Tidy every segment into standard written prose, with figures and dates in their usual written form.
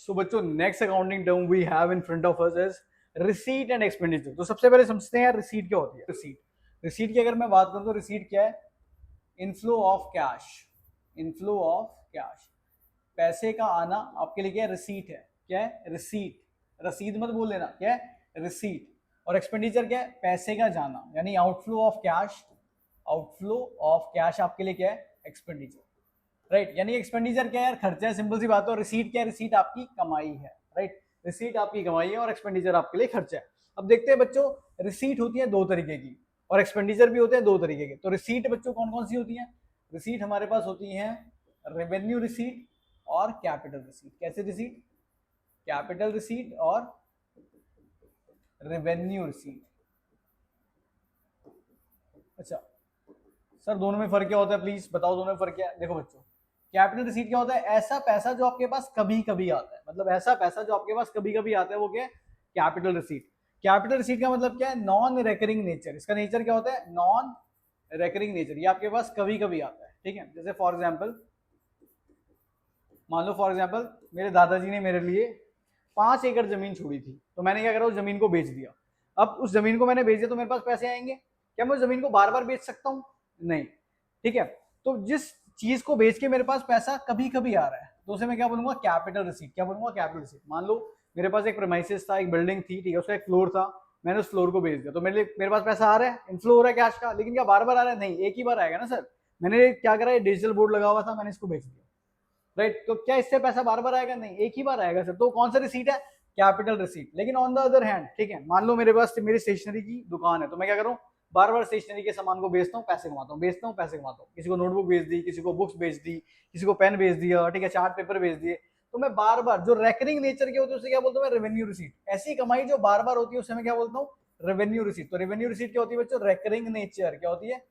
सो बच्चों next accounting term we have in front of us is receipt and expenditure. तो सबसे पहले समझते हैं यार रिसीट क्या होती है। रिसीट की अगर मैं बात करूं तो रिसीट क्या है? Inflow of cash. Inflow of cash, पैसे का आना आपके लिए क्या है? रिसीट है। क्या है? रिसीट। रसीद मत बोल लेना, क्या है? रिसीट। और एक्सपेंडिचर क्या है? पैसे का जाना, यानी outflow of cash. Outflow of cash आपके लिए क्या है? एक्सपेंडिचर। राइट, यानी एक्सपेंडिचर क्या है यार? खर्चा है, सिंपल सी बात है। और रिसीट क्या है? रिसीट आपकी कमाई है। राइट, रिसीट आपकी कमाई है और एक्सपेंडिचर आपके लिए खर्चा है। अब देखते हैं बच्चों, रिसीट होती है दो तरीके की और एक्सपेंडिचर भी होते हैं दो तरीके के। तो रिसीट बच्चों कौन कौन सी होती है? रिसीट हमारे पास होती है रेवेन्यू रिसीट और कैपिटल रिसीट। कैसे रिसीट? कैपिटल रिसीट और रेवेन्यू रिसीट। अच्छा सर, दोनों में फर्क क्या होता है? प्लीज बताओ, दोनों में फर्क क्या है? देखो बच्चों, कैपिटल रिसीट क्या होता है? ऐसा पैसा जो आपके पास कभी कभी आता है, मतलब ऐसा पैसा जो आपके पास कभी कभी आता है, वो क्या है? Capital receipt. कैपिटल रिसीट का मतलब क्या है? Non recurring nature. इसका नेचर क्या होता है? Non recurring nature. ये आपके पास कभी कभी आता है, ठीक है। जैसे फॉर एग्जाम्पल, मान लो फॉर एग्जाम्पल मेरे दादाजी ने मेरे लिए 5 एकड़ जमीन छोड़ी थी, तो मैंने क्या करा? उस जमीन को बेच दिया। अब उस जमीन को मैंने बेच दिया तो मेरे पास पैसे आएंगे। क्या मैं उस जमीन को बार बार बेच सकता हूँ? नहीं, ठीक है। तो जिस चीज को बेच के मेरे पास पैसा कभी कभी आ रहा है, तो उसे मैं क्या बोलूंगा? Capital receipt. क्या बोलूंगा? Capital receipt. मान लो मेरे पास एक प्रेमाइसिस था, एक बिल्डिंग थी, ठीक है, उसका एक फ्लोर था, मैंने उस फ्लोर को बेच दिया, तो मेरे पास पैसा आ रहा है, इनफ्लो हो रहा है कैश का। लेकिन क्या बार बार आ रहा है? नहीं, एक ही बार आएगा ना सर। मैंने क्या करा? डिजिटल बोर्ड लगा हुआ था, मैंने इसको बेच दिया। राइट, तो क्या इससे पैसा बार बार आएगा? नहीं, एक ही बार आएगा सर। तो कौन सा रिसीट है? Capital receipt. लेकिन ऑन द अदर हैंड, ठीक है, मान लो मेरे पास मेरी स्टेशनरी की दुकान है, तो मैं क्या करूं? बार बार स्टेशनरी के सामान को बेचता हूँ, पैसे कमाता हूँ, बेचता हूँ, पैसे कमाता हूँ। किसी को नोटबुक बेच दी, किसी को बुक्स बेच दी, किसी को पेन बेच दिया, ठीक है, चार्ट पेपर बेच दिए। तो मैं बार बार, जो रेकरिंग नेचर के होते हैं उसे क्या बोलता हूँ? Revenue receipt. ऐसी कमाई जो बार बार होती है उसे मैं क्या बोलता हूँ? Revenue receipt. तो रेवेन्यू रिसीट क्या होती है बच्चों? Recurring nature. क्या होती है?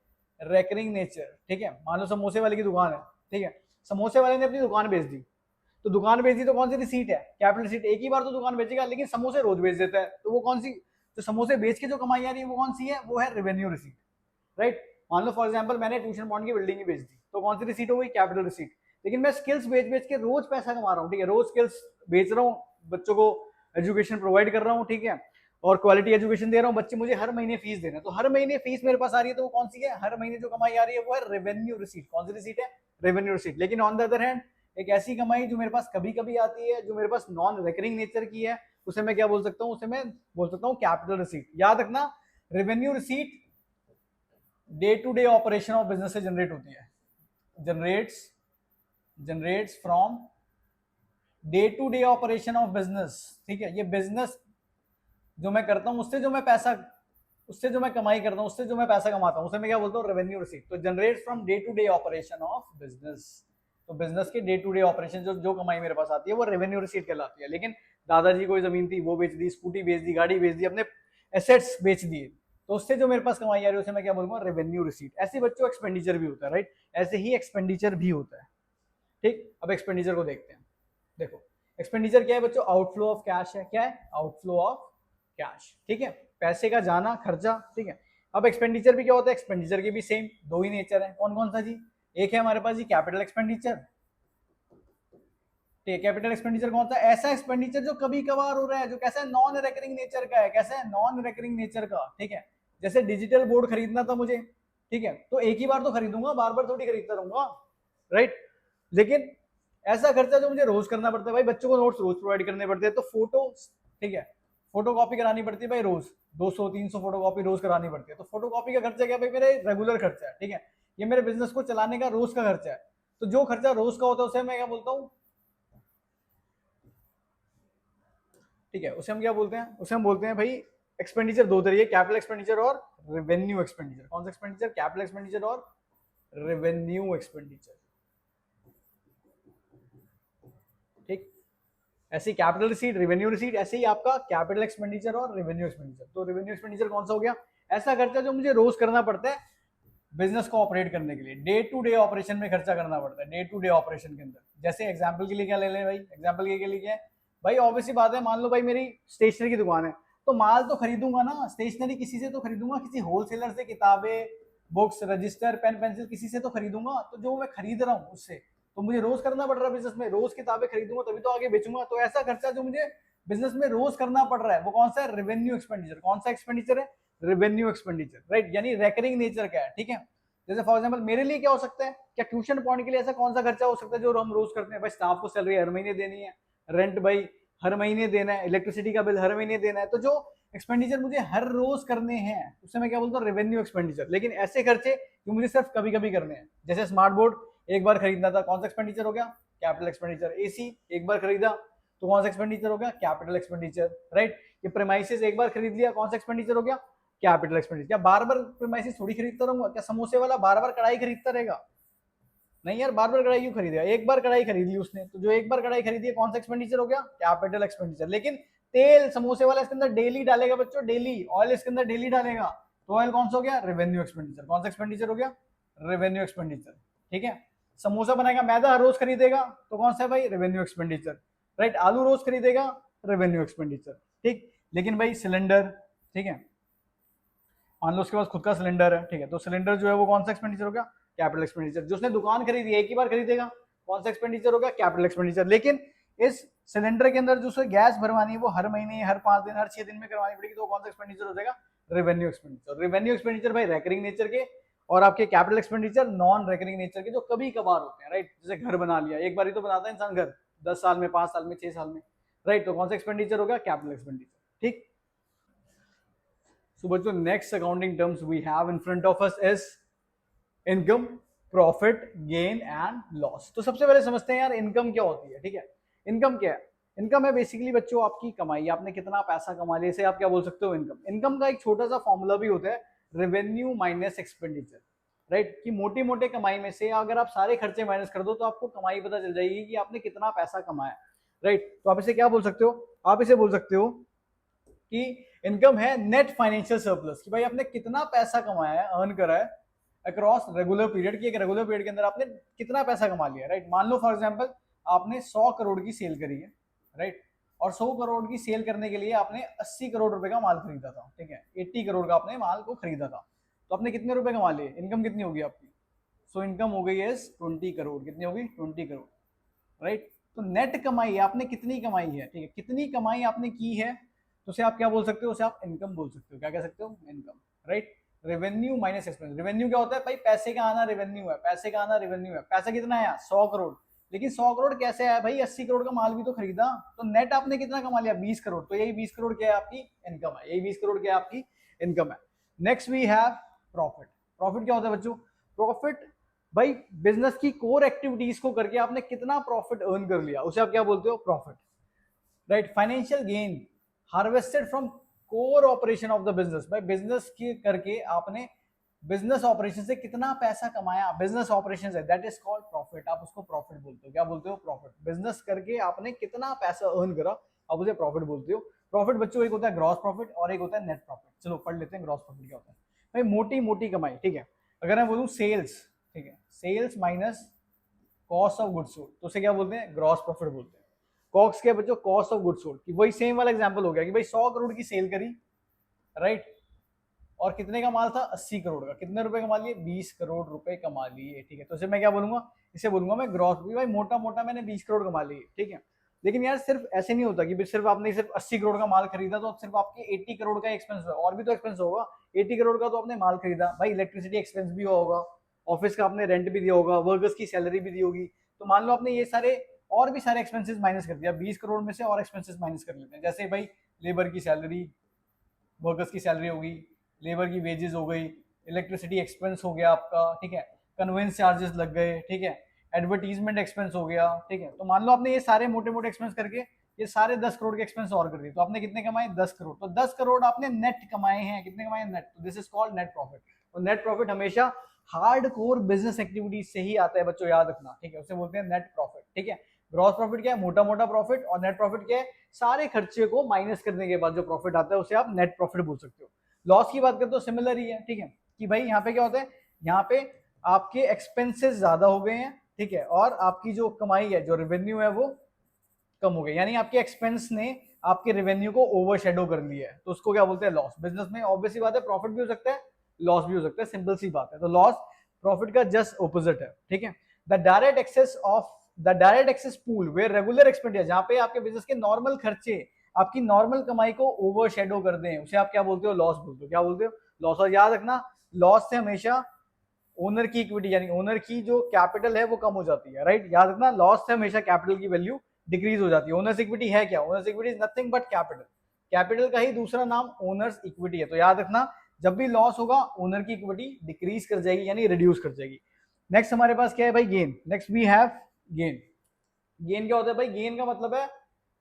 रेकरिंग नेचर, ठीक है। मान लो समोसे वाले की दुकान है, ठीक है, समोसे वाले ने अपनी दुकान बेच दी, तो दुकान बेच दी तो कौन सी रिसीट है? Capital receipt. एक ही बार तो दुकान बेचेगा, लेकिन समोसे रोज बेच देता है, तो वो कौन सी? तो समोसे बेच के जो कमाई आ रही है वो कौन सी है? वो है रेवेन्यू रिसीट। राइट, मान लो फॉर एग्जाम्पल मैंने ट्यूशन पॉइंट की बिल्डिंग ही बेच दी, तो कौन सी रिसीट हो गई? Capital receipt. लेकिन मैं स्किल्स बेच बेच के रोज पैसा कमा रहा हूँ, ठीक है, रोज स्किल्स बेच रहा हूँ, बच्चों को एजुकेशन प्रोवाइड कर रहा हूँ, ठीक है, और क्वालिटी एजुकेशन दे रहा हूँ, बच्चे मुझे हर महीने फीस दे रहे हैं, तो हर महीने फीस मेरे पास आ रही है, तो वो कौन सी है? हर महीने जो कमाई आ रही है वो है रेवेन्यू रिसीट। कौन सी रिसीट है? Revenue receipt. लेकिन ऑन द अदर हैंड, एक ऐसी कमाई जो मेरे पास कभी कभी आती है, जो मेरे पास नॉन रेकरिंग नेचर की है, उसे मैं क्या बोल सकता हूँ? उसे मैं बोल सकता हूँ कैपिटल रिसीट। याद रखना, revenue receipt day to day operation of business से जनरेट होती है, generates from day to day operation of business, ठीक है। ये बिजनेस जो मैं करता हूं, उससे जो मैं कमाई करता हूं, उससे जो मैं पैसा कमाता हूं, उसे मैं क्या बोलता हूं? Revenue receipt. तो generate from day to day operation of business. तो बिजनेस के डे टू डे ऑपरेशन जो कमाई मेरे पास आती है वो रेवेन्यू रिसीट कहलाती है। लेकिन दादाजी कोई जमीन थी वो बेच दी, स्कूटी बेच दी, गाड़ी बेच दी, अपने एसेट्स बेच दिए, तो उससे जो मेरे पास कमाई आ रही है उसे मैं क्या बोलूंगा? Revenue receipt. ऐसे बच्चों एक्सपेंडिचर भी होता है, राइट, ऐसे ही एक्सपेंडिचर भी होता है। ठीक, अब एक्सपेंडिचर को देखते हैं। देखो, एक्सपेंडिचर क्या है बच्चों? आउटफ्लो ऑफ कैश है। क्या है? आउटफ्लो ऑफ कैश, ठीक है, पैसे का जाना, खर्चा, ठीक है। अब एक्सपेंडिचर भी क्या होता है? एक्सपेंडिचर के भी सेम दो ही नेचर है। कौन कौन सा जी? एक है हमारे पास जी कैपिटल एक्सपेंडिचर। ठीक है, कैपिटल एक्सपेंडिचर कौन सा? ऐसा एक्सपेंडिचर जो कभी कभार हो रहा है, जो कैसा है? नॉन रेकरिंग नेचर का है। कैसा है? नॉन रेकरिंग नेचर का, ठीक है। जैसे डिजिटल बोर्ड खरीदना था मुझे, ठीक है, तो एक ही बार तो खरीदूंगा, बार बार थोड़ी खरीदता रहूंगा, राइट। लेकिन ऐसा खर्चा जो मुझे रोज करना पड़ता है, भाई बच्चों को नोट्स रोज प्रोवाइड करने पड़ते हैं, तो फोटो, ठीक है, फोटो कॉपी करानी पड़ती है भाई रोज, 200-300 फोटो कॉपी रोज करानी पड़ती है। तो फोटो कॉपी का खर्चा क्या भाई? मेरे रेगुलर खर्चा है, ठीक है, ये मेरे बिजनेस को चलाने का रोज का खर्चा है। तो जो खर्चा रोज का होता है उसे मैं क्या बोलता हूँ? ठीक है, उसे हम क्या बोलते हैं? उसे हम बोलते हैं भाई एक्सपेंडिचर दो तरीके, कैपिटल एक्सपेंडिचर और रेवेन्यू एक्सपेंडिचर। कौन सा एक्सपेंडिचर? कैपिटल एक्सपेंडिचर और रेवेन्यू एक्सपेंडिचर, ठीक। ऐसे कैपिटल रिसीट, रेवेन्यू रिसीट, ऐसे ही आपका कैपिटल एक्सपेंडिचर और रेवेन्यू एक्सपेंडिचर। तो रेवेन्यू एक्सपेंडिचर कौन सा हो गया? ऐसा खर्चा जो मुझे रोज करना पड़ता है बिजनेस को ऑपरेट करने के लिए, डे टू डे ऑपरेशन में खर्चा करना पड़ता है, डे टू डे ऑपरेशन के अंदर। जैसे एग्जांपल के लिए क्या ले लें भाई? एग्जांपल के लिए क्या है भाई? ऑब्वियसली बात है, मान लो भाई मेरी स्टेशनरी की दुकान है, तो माल तो खरीदूंगा ना, स्टेशनरी किसी से तो खरीदूंगा, किसी होलसेलर से, किताबें, बुक्स, रजिस्टर, पेन, पेंसिल, किसी से तो खरीदूंगा। तो जो मैं खरीद रहा हूँ उससे, तो मुझे रोज करना पड़ रहा है बिजनेस में, रोज किताबें खरीदूंगा तभी तो आगे बेचूंगा। तो ऐसा खर्चा जो मुझे बिजनेस में रोज करना पड़ रहा है वो कौन सा है? Revenue expenditure. कौन सा एक्सपेंडिचर है? रेवेन्यू एक्सपेंडिचर, राइट, यानी रेकरिंग नेचर का है, ठीक है। जैसे फॉर एग्जांपल मेरे लिए क्या हो सकता है, क्या ट्यूशन पढ़ाने के लिए ऐसा कौन सा खर्चा हो सकता है जो हम रोज करते हैं? भाई स्टाफ को सैलरी हर महीने देनी है, रेंट भाई हर महीने देना है, इलेक्ट्रिसिटी का बिल हर महीने देना है। तो जो एक्सपेंडिचर मुझे हर रोज करने हैं उससे मैं क्या बोलता हूँ? Revenue expenditure. लेकिन ऐसे खर्चे जो मुझे सिर्फ कभी कभी करने हैं, जैसे स्मार्ट बोर्ड एक बार खरीदना था, कौन सा एक्सपेंडिचर हो गया? Capital expenditure. एसी एक बार खरीदा तो कौन सा एक्सपेंडिचर हो गया? Capital expenditure, right. ये प्रेमाइसिस एक बार खरीद लिया, कौन सा एक्सपेंडिचर हो गया? Capital expenditure. क्या बार बार प्रेमाइसिस थोड़ी खरीदता रहूंगा? क्या समोसे वाला बार बार कढ़ाई खरीदता रहेगा? नहीं यार, बार बार कढ़ाई क्यों खरीदेगा? एक बार कढ़ाई खरीद ली उसने, तो जो एक बार कढ़ाई खरीदी है कौन सा एक्सपेंडिचर हो गया? Capital expenditure. लेकिन तेल समोसे वाला इसके अंदर डेली डालेगा बच्चों, डेली ऑयल इसके अंदर डेली डालेगा, तो ऑयल कौन सा हो गया? Revenue expenditure. कौन सा एक्सपेंडिचर हो गया? रेवेन्यू एक्सपेंडिचर, ठीक है। समोसा बनाएगा, मैदा हर रोज खरीदेगा तो कौन सा है भाई? Revenue expenditure, right. आलू रोज खरीदेगा, रेवेन्यू एक्सपेंडिचर, ठीक। लेकिन भाई सिलेंडर, ठीक है, मान लो उसके पास खुद का सिलेंडर है, ठीक है, तो सिलेंडर जो है वो कौन सा एक्सपेंडिचर हो गया? Capital expenditure. जो उसने दुकान खरीदी है एक ही बार खरीदेगा, कौन सा एक्सपेंडिचर हो गया? Capital expenditure. लेकिन इस सिलेंडर के अंदर जो उसे गैस भरवानी है वो हर महीने, हर 5 दिन, हर 6 दिन में करवानी पड़ेगी, तो कौन सा एक्सपेंडिचर हो जाएगा? Revenue expenditure. रेवेन्यू एक्सपेंडिचर भाई रेकरिंग नेचर के, और आपके capital expenditure non recurring nature के, जो कभी कभार होते हैं, राइट। जैसे घर बना लिया, एक बार ही तो बनाता है इंसान घर, 10 साल में, 5 साल में, 6 साल में, राइट। तो कौन सा एक्सपेंडिचर हो गया? कैपिटल एक्सपेंडिचर, ठीक। So बच्चों next accounting terms we have in front of us is income, profit, gain and loss. तो सबसे पहले समझते हैं यार इनकम क्या होती है, ठीक है। इनकम क्या है? इनकम है बेसिकली बच्चों आपकी कमाई, आपने कितना पैसा कमा लिया, इसे आप क्या बोल सकते हो? इनकम। इनकम का एक छोटा सा फॉर्मूला भी होता है, रेवेन्यू माइनस एक्सपेंडिचर, राइट। कि मोटी मोटे कमाई में से अगर आप सारे खर्चे माइनस कर दो तो आपको कमाई पता चल जाएगी कि आपने कितना पैसा कमाया, राइट। तो आप इसे क्या बोल सकते हो? आप इसे बोल सकते हो कि इनकम है नेट फाइनेंशियल सरप्लस, कि भाई आपने कितना पैसा कमाया है, अर्न करा है अक्रॉस रेगुलर पीरियड, की एक रेगुलर पीरियड के अंदर आपने कितना पैसा कमा लिया, राइट। मान लो फॉर एग्जांपल आपने 100 करोड़ की सेल करी है, राइट, और 100 करोड़ की सेल करने के लिए आपने 80 करोड़ रुपए का माल खरीदा था, ठीक है, 80 करोड़ का आपने माल को खरीदा था, तो आपने कितने रुपए कमा लिए? इनकम कितनी होगी आपकी? सो इनकम हो गई है 20 करोड़। कितनी होगी? 20 करोड़, राइट। तो नेट कमाई आपने कितनी कमाई है, ठीक है, कितनी कमाई आपने की है, तो उसे आप क्या बोल सकते हो? उसे आप इनकम बोल सकते हो। क्या कह सकते हो? Income, right. Revenue minus expense. Revenue क्या होता है भाई? पैसे का आना रेवेन्यू है, पैसे का आना रेवेन्यू है। पैसा कितना आया? 100 करोड़। लेकिन 100 करोड़ कैसे आया भाई? 80 करोड़ का माल भी तो खरीदा, तो नेट आपने कितना कमा लिया? 20 करोड़। तो यही 20 करोड़ क्या है? आपकी इनकम है। यही 20 करोड़ क्या है? आपकी इनकम है। Next we have profit. Profit क्या होता है बच्चों? प्रॉफिट भाई बिजनेस की कोर एक्टिविटीज को करके आपने कितना प्रॉफिट अर्न कर लिया, उसे आप क्या बोलते हो? Profit, right. Financial gain harvested from core operation of the business. भाई बिजनेस की करके आपने बिजनेस ऑपरेशन से कितना पैसा कमाया, बिजनेस ऑपरेशन है, दैट इज कॉल्ड प्रॉफिट। आप उसको प्रॉफिट बोलते हो। क्या बोलते हो? प्रॉफिट। बिजनेस करके आपने कितना पैसा अर्न करा, आप उसे प्रॉफिट बोलते हो। प्रॉफिट बच्चों एक होता है ग्रॉस प्रॉफिट और एक होता है नेट प्रॉफिट। चलो पढ़ लेते हैं ग्रॉस प्रॉफिट क्या होता है। भाई मोटी मोटी कमाई, ठीक है। अगर मैं बोलूं सेल्स, ठीक है, sales minus cost of goods sold, तो उसे क्या बोलते हैं? ग्रॉस प्रॉफिट बोलते हैं। कॉस्ट क्या बच्चों? Cost of goods sold. की वही सेम वाला एग्जांपल हो गया कि भाई 100 करोड़ की सेल करी, राइट, और कितने का माल था? 80 करोड़ का। कितने रुपए कमा लिए? 20 करोड़ रुपए कमा लिए, ठीक है। तो इसे मैं क्या बोलूंगा? इसे बोलूंगा मैं ग्रॉस। भाई मोटा मोटा मैंने 20 करोड़ कमा लिए, ठीक है। लेकिन यार सिर्फ ऐसे नहीं होता कि सिर्फ आपने सिर्फ 80 करोड़ का माल खरीदा तो सिर्फ आपके 80 करोड़ का एक्सपेंस हुआ, और भी तो एक्सपेंस होगा। 80 करोड़ का तो आपने माल खरीदा, भाई इलेक्ट्रिसिटी एक्सपेंस भी होगा, ऑफिस का आपने रेंट भी दिया होगा, वर्कर्स की सैलरी भी दी होगी। तो मान लो आपने ये सारे और भी सारे एक्सपेंसेस माइनस कर दिया, 20 करोड़ में से और एक्सपेंसेस माइनस कर लेते हैं। जैसे भाई लेबर की सैलरी, वर्कर्स की सैलरी होगी, लेबर की वेजेस हो गई, इलेक्ट्रिसिटी एक्सपेंस हो गया आपका, ठीक है, कन्वेंस चार्जेस लग गए, ठीक है, एडवर्टीजमेंट एक्सपेंस हो गया, ठीक है। तो मान लो आपने ये सारे मोटे मोटे एक्सपेंस करके ये सारे 10 करोड़ के एक्सपेंस और कर दिए, तो आपने कितने कमाए? 10 करोड़। तो 10 करोड़ आपने नेट कमाए हैं। कितने कमाए? नेट। तो this is called net profit. और नेट प्रॉफिट हमेशा हार्ड कोर बिजनेस एक्टिविटीज से ही आता है बच्चों, याद रखना, ठीक है। उसे बोलते हैं नेट प्रॉफिट, ठीक है। ग्रॉस प्रॉफिट क्या है? मोटा मोटा प्रॉफिट। और नेट प्रॉफिट क्या है? सारे खर्चे को माइनस करने के बाद जो प्रॉफिट आता है उसे आप नेट प्रॉफिट बोल सकते हो। लॉस की बात करें तो सिमिलर ही है, ठीक है, कि भाई यहाँ पे क्या होता है? यहाँ पे आपके एक्सपेंसेस ज्यादा हो गए हैं, ठीक है, और आपकी जो कमाई है, जो रेवेन्यू है, वो कम हो गई। यानी आपके एक्सपेंस ने आपके रेवेन्यू को ओवरशैडो कर लिया है, तो उसको क्या बोलते हैं? लॉस। बिजनेस में ऑब्वियसली बात है प्रॉफिट भी हो सकता है, लॉस भी हो सकता है, सिंपल सी बात है। तो लॉस प्रॉफिट का जस्ट ऑपोजिट है, ठीक है। The direct excess pool where regular expenditure, जहां पे आपके बिजनेस के नॉर्मल खर्चे आपकी नॉर्मल कमाई को ओवर शेडो कर दें, उसे आप क्या बोलते हो, लॉस बोलते हो। क्या बोलते हो, लॉस। और याद रखना, लॉस से हमेशा ओनर की इक्विटी यानी ओनर की जो कैपिटल है वो कम हो जाती है, राइट। याद रखना, लॉस से हमेशा कैपिटल की वैल्यू डिक्रीज हो जाती है। ओनर्स इक्विटी है क्या, owners equity is nothing but capital. Capital का ही दूसरा नाम ओनर्स इक्विटी है। तो याद रखना, जब भी लॉस होगा ओनर की इक्विटी डिक्रीज कर जाएगी यानी रिड्यूस कर जाएगी। नेक्स्ट हमारे पास क्या है भाई, gain. Next we have gain. Gain क्या होता है भाई, गेन का मतलब है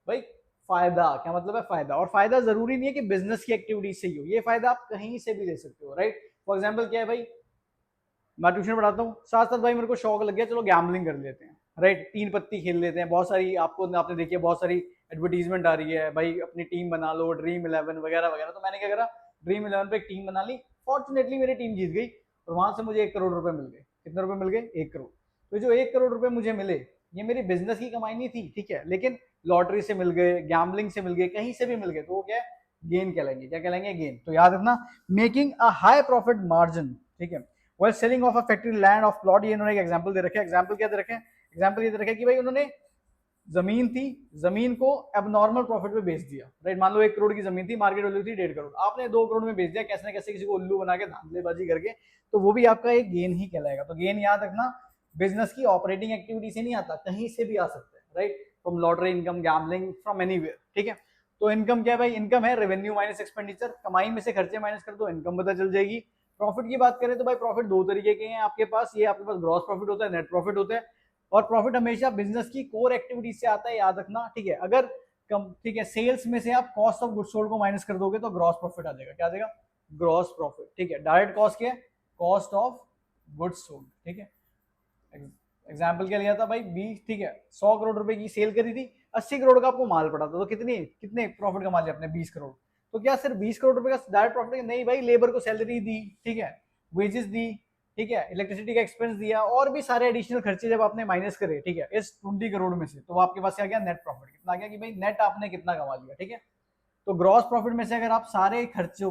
भाई फायदा। क्या मतलब है, फायदा। और फायदा जरूरी नहीं है कि बिजनेस की एक्टिविटी से ही हो, ये फायदा आप कहीं से भी ले सकते हो, राइट। फॉर एग्जाम्पल क्या है भाई, मैं ट्यूशन पढ़ाता हूँ, साथ साथ भाई मेरे को शौक लग गया, चलो गैम्बलिंग कर लेते हैं, राइट। 3 पत्ती खेल लेते हैं। बहुत सारी आपने देखी है, बहुत सारी एडवर्टीजमेंट आ रही है भाई, अपनी टीम बना लो, ड्रीम 11 वगैरह वगैरह। तो मैंने क्या करा, ड्रीम 11 पे एक टीम बना ली। फॉर्चुनेटली मेरी टीम जीत गई और वहां से मुझे 1 करोड़ रुपए मिल गए। कितने रुपए मिल गए, 1 करोड़। तो जो 1 करोड़ रुपए मुझे मिले, ये मेरी बिजनेस की कमाई नहीं थी, ठीक है, लेकिन लॉटरी से मिल गए, गैम्बलिंग से मिल गए, कहीं से भी मिल गए, तो वो क्या है, गेन कहलाएंगे। क्या कहलाएंगे, गेन। तो याद रखना, making a high profit margin, ठीक है, well selling of a factory land of plot. ये इन्होंने एक एग्जांपल दे रखे हैं। एग्जांपल क्या दे रखे हैं, एग्जांपल ये दे रखे हैं कि भाई उन्होंने जमीन थी, जमीन को अब नॉर्मल प्रॉफिट पे बेच दिया, राइट। मान लो 1 करोड़ की जमीन थी, मार्केट वैल्यू थी 1.5 करोड़, आपने 2 करोड़ में बेच दिया, कैसे ना कैसे किसी को उल्लू बना के धांधलेबाजी करके, तो वो भी आपका एक गेन ही कहलाएगा। तो गेन याद रखना, बिजनेस की ऑपरेटिंग एक्टिविटी से नहीं आता, कहीं से भी आ सकता है, right, from lottery income, gambling, from anywhere, ठीक है। तो इनकम क्या है भाई, इनकम है रेवेन्यू माइनस एक्सपेंडिचर, कमाई में से खर्चे माइनस कर दो, इनकम पता चल जाएगी। प्रॉफिट की बात करें तो भाई प्रॉफिट 2 तरीके के हैं आपके पास, ये आपके पास ग्रॉस प्रॉफिट होता है, नेट प्रॉफिट होता है। और प्रॉफिट हमेशा बिजनेस की कोर एक्टिविटी से आता है, याद रखना, ठीक है। अगर कम, ठीक है, सेल्स में से आप कॉस्ट ऑफ गुड्स सोल्ड को माइनस कर दोगे तो ग्रॉस प्रॉफिट आ जाएगा। क्या आ जाएगा, ग्रॉस प्रॉफिट, ठीक है। डायरेक्ट कॉस्ट क्या है, कॉस्ट ऑफ गुड्स सोल्ड, ठीक है। एग्जाम्पल क्या लिया था भाई, 20, ठीक है, 100 करोड़ रुपए की सेल करी थी, 80 करोड़ का आपको माल पड़ा था, तो कितनी कितने प्रॉफिट कमा लिया आपने, 20 करोड़। तो क्या सिर्फ 20 करोड़ रुपए का डायरेक्ट प्रॉफिट, नहीं भाई, लेबर को सैलरी दी, ठीक है, वेजेस दी, ठीक है, इलेक्ट्रिसिटी का एक्सपेंस दिया, और भी सारे एडिशनल खर्चे जब आपने माइनस करे, ठीक है, इस 20 करोड़ में से, तो आपके पास क्या गया, नेट प्रॉफिट कितना आ गया, कि भाई नेट आपने कितना कमा लिया, ठीक है। तो ग्रॉस प्रॉफिट में से अगर आप सारे खर्चों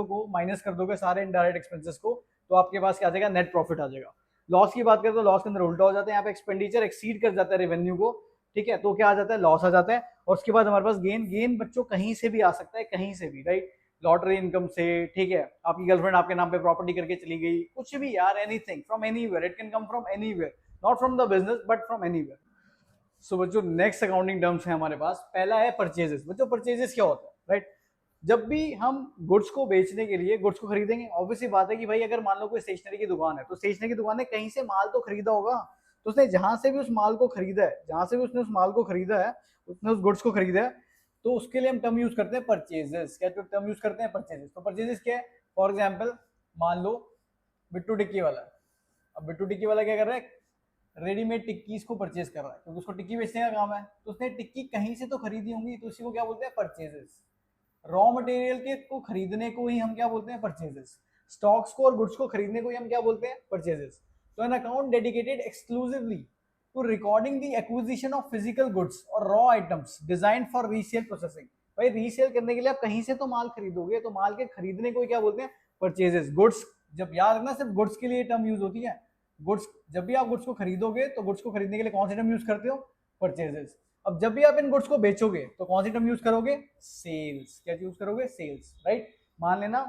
को माइनस कर दोगे, सारे इनडायरेक्ट एक्सपेंसेस को, तो आपके पास क्या आ जाएगा, नेट प्रॉफिट आ जाएगा। लॉस की बात करें तो लॉस के अंदर उल्टा हो जाता है, यहाँ पे एक्सपेंडिचर एक्सीड कर जाता है रेवेन्यू को, ठीक है, तो क्या आ जाता है, लॉस आ जाता है। और उसके बाद हमारे पास गेन। गेन बच्चों कहीं से भी आ सकता है, कहीं से भी, राइट, लॉटरी इनकम से, ठीक है, आपकी गर्लफ्रेंड आपके नाम पे प्रॉपर्टी करके चली गई, कुछ भी यार, anything from anywhere, it can come from anywhere, not from the business but from anywhere. So बच्चों, नेक्स्ट अकाउंटिंग टर्म्स है हमारे पास। पहला है परचेजेस। बच्चों परचेजेस क्या होता है, राइट। जब भी हम गुड्स को बेचने के लिए, गुड्स को खरीदेंगे, ऑब्वियसली बात है कि भाई अगर मान लो कोई स्टेशनरी की दुकान है, तो स्टेशनरी की दुकान ने कहीं से माल तो खरीदा होगा, तो उसने जहां से भी उस माल को खरीदा है, जहां से भी उसने उस माल को खरीदा है, उसने उस गुड्स को खरीदा है, तो उसके लिए हम टर्म यूज करते हैं परचेजेस। क्या टर्म यूज करते हैं, परचेजेस। तो परचेजेस क्या है, फॉर एग्जाम्पल मान लो बिट्टू टिक्की वाला। अब बिट्टू टिक्की वाला क्या कर रहा है, रेडीमेड टिक्कीज को परचेज कर रहा है, क्योंकि उसको टिक्की बेचने का काम है, तो उसने टिक्की कहीं से तो खरीदी होंगी, तो उसी को क्या बोलते हैं, परचेजेस। रॉ मटेरियल के को खरीदने को ही हम क्या बोलते हैं, परचेजेस। स्टॉक्स को और गुड्स को खरीदने को ही हम क्या बोलते हैं, परचेजेस। तो an account dedicated exclusively to recording the acquisition of physical goods और raw items design for resale processing. भाई रीसेल करने के लिए आप कहीं से तो माल खरीदोगे, तो माल के खरीदने को क्या बोलते हैं, परचेजेस। गुड्स, जब याद रखना सिर्फ गुड्स के लिए टर्म यूज होती है। गुड्स, जब भी आप गुड्स को खरीदोगे तो गुड्स को खरीदने के लिए कौन सी टर्म यूज करते हो, परचेजेस। अब जब भी आप इन गुड्स को बेचोगे तो कौन सी टर्म यूज करोगे, सेल्स। क्या यूज करोगे, सेल्स, राइट। मान लेना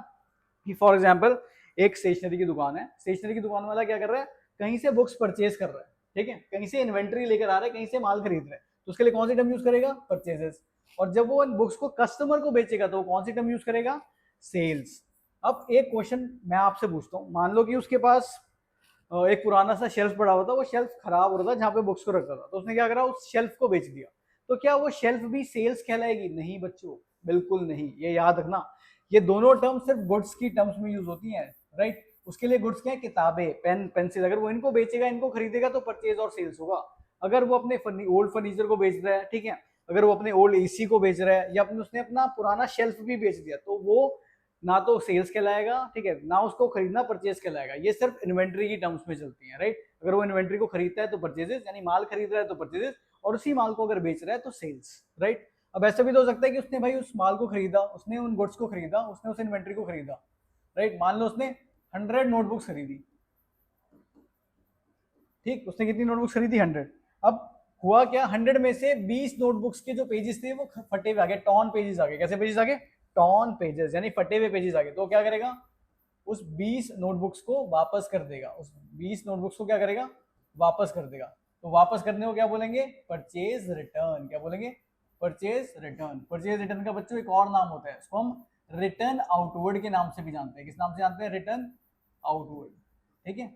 कि फॉर एग्जांपल एक स्टेशनरी की दुकान है, स्टेशनरी की दुकान वाला क्या कर रहा है, कहीं से बुक्स परचेज कर रहा है, ठीक है, कहीं से इन्वेंट्री लेकर आ रहा है, कहीं से माल खरीद रहा है, तो उसके लिए कौन सी टर्म यूज करेगा, परचेजेस। और जब वो इन बुक्स को कस्टमर को बेचेगा तो कौन सी टर्म यूज करेगा, सेल्स। अब एक क्वेश्चन मैं आपसे पूछता हूँ, मान लो कि उसके पास एक पुराना सा शेल्फ पड़ा हुआ था, वो शेल्फ खराब हो रहा था जहाँ पे बुक्स को रखा था, तो उसने क्या करा, उस शेल्फ को बेच दिया। तो क्या वो शेल्फ भी सेल्स कहलाएगी, नहीं बच्चों, बिल्कुल नहीं। ये याद रखना, ये दोनों टर्म सिर्फ गुड्स की टर्म्स में यूज होती हैं, राइट। उसके लिए गुड्स क्या है, किताबें, पेन, पेंसिल। अगर वो इनको बेचेगा, इनको खरीदेगा, तो परचेज और सेल्स होगा। अगर वो अपने ओल्ड फर्नीचर को बेच रहा है, ठीक है, अगर वो अपने ओल्ड एसी को बेच रहा है, या अपने उसने अपना पुराना शेल्फ भी बेच दिया, तो वो ना तो सेल्स कहलाएगा, ठीक है, ना उसको खरीदना परचेज कहलाएगा। ये सिर्फ इन्वेंट्री की टर्म्स में चलती है, राइट। अगर वो इन्वेंट्री को खरीदता है तो परचेजेस, यानी माल खरीद रहा है तो परचेजेस, और उसी माल को अगर बेच रहा है तो सेल्स, राइट। अब ऐसा भी तो हो सकता है कि उसने भाई उस माल को खरीदा, उसने उन गुड्स को खरीदा, उसने उस इन्वेंट्री को खरीदा, राइट। मान लो उसने 100 नोटबुक्स खरीदी, ठीक, उसने कितनी नोटबुक्स खरीदी 100। अब हुआ क्या, 100 में से 20 नोटबुक्स के जो पेजेस थे वो फटे हुए आ गए, टॉन पेजेस आ गए। कैसे पेजेस आ गए, टॉन पेजेस, यानी फटे हुए पेजेस आ गए। तो क्या करेगा, उस 20 नोटबुक्स को वापस कर देगा, उस 20 नोटबुक्स को क्या करेगा, वापस कर देगा। तो वापस करने को क्या बोलेंगे, परचेज रिटर्न। क्या बोलेंगे, परचेज रिटर्न। परचेज रिटर्न का बच्चों एक और नाम होता है, उसको हम रिटर्न आउटवर्ड के नाम से भी जानते हैं। किस नाम से जानते हैं, रिटर्न आउटवर्ड। ठीक है,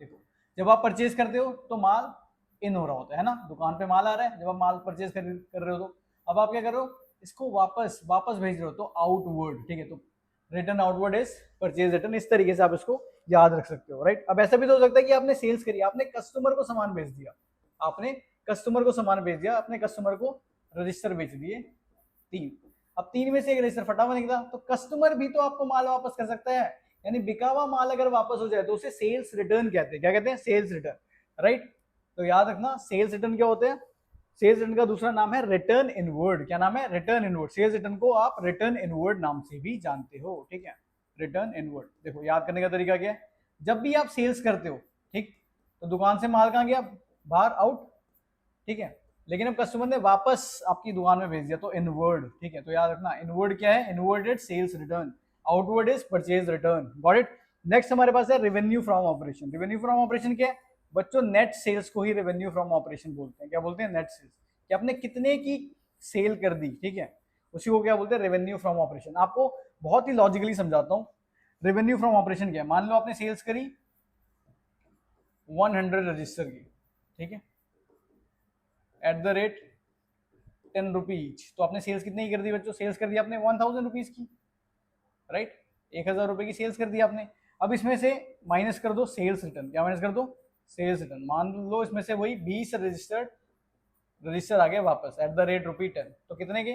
देखो जब आप परचेज करते हो तो माल इन हो रहा होता है ना, दुकान पे माल आ रहा है, जब आप माल परचेज कर रहे हो तो अब आप क्या कर रहे हो, इसको वापस वापस भेज रहे हो, तो आउटवर्ड। ठीक है, तो return outward is purchase return. इस तरीके से आप इसको याद रख सकते हो, राइट। अब ऐसा भी तो हो सकता है कि आपने सेल्स करी, आपने कस्टमर को सामान बेच दिया, आपने कस्टमर को सामान बेच दिया, अपने कस्टमर को रजिस्टर बेच दिए 3। अब 3 में से एक रजिस्टर फटा हुआ निकला, तो कस्टमर भी तो आपको माल वापस कर सकता है, यानी बिका हुआ माल अगर वापस हो जाए तो उसे सेल्स रिटर्न कहते हैं। क्या कहते हैं, सेल्स रिटर्न, राइट। तो याद रखना सेल्स रिटर्न क्या होते हैं, सेल्स रिटर्न का दूसरा नाम है रिटर्न इनवर्ड। क्या नाम है, रिटर्न इनवर्ड। सेल्स रिटर्न को आप रिटर्न इनवर्ड नाम से भी जानते हो, ठीक है, रिटर्न इनवर्ड। देखो याद करने का तरीका क्या है, जब भी आप सेल्स करते हो, ठीक, तो दुकान से माल कहाँ गया, बाहर, आउट, ठीक है, लेकिन अब कस्टमर ने वापस आपकी दुकान में भेज दिया तो इनवर्ड। ठीक है, तो याद रखना इनवर्ड क्या है, inward is sales return, outward is purchase return. Got it. Next हमारे पास है revenue from operation. Revenue from operation क्या है बच्चों, नेट सेल्स को ही रेवेन्यू फ्रॉम ऑपरेशन बोलते हैं। क्या बोलते हैं, नेट सेल्स, कि आपने कितने की सेल कर दी, ठीक है, उसी को क्या बोलते हैं, रेवेन्यू फ्रॉम ऑपरेशन। आपको बहुत ही लॉजिकली समझाता हूँ, रेवेन्यू फ्रॉम ऑपरेशन क्या है। मान लो आपने सेल्स करी 100 रजिस्टर की, ठीक है, एट द रेट 10 रुपीज, तो आपने सेल्स कितने की कर दी बच्चों, सेल्स कर दी आपने 1000 रुपीज की, राइट, 1000 रुपए की सेल्स कर दी आपने। अब इसमें से माइनस कर दो सेल्स रिटर्न। क्या माइनस कर दो, सेल्स रिटर्न। मान लो इसमें से वही 20 रजिस्टर आ गए वापस एट द रेट ₹10, तो कितने के,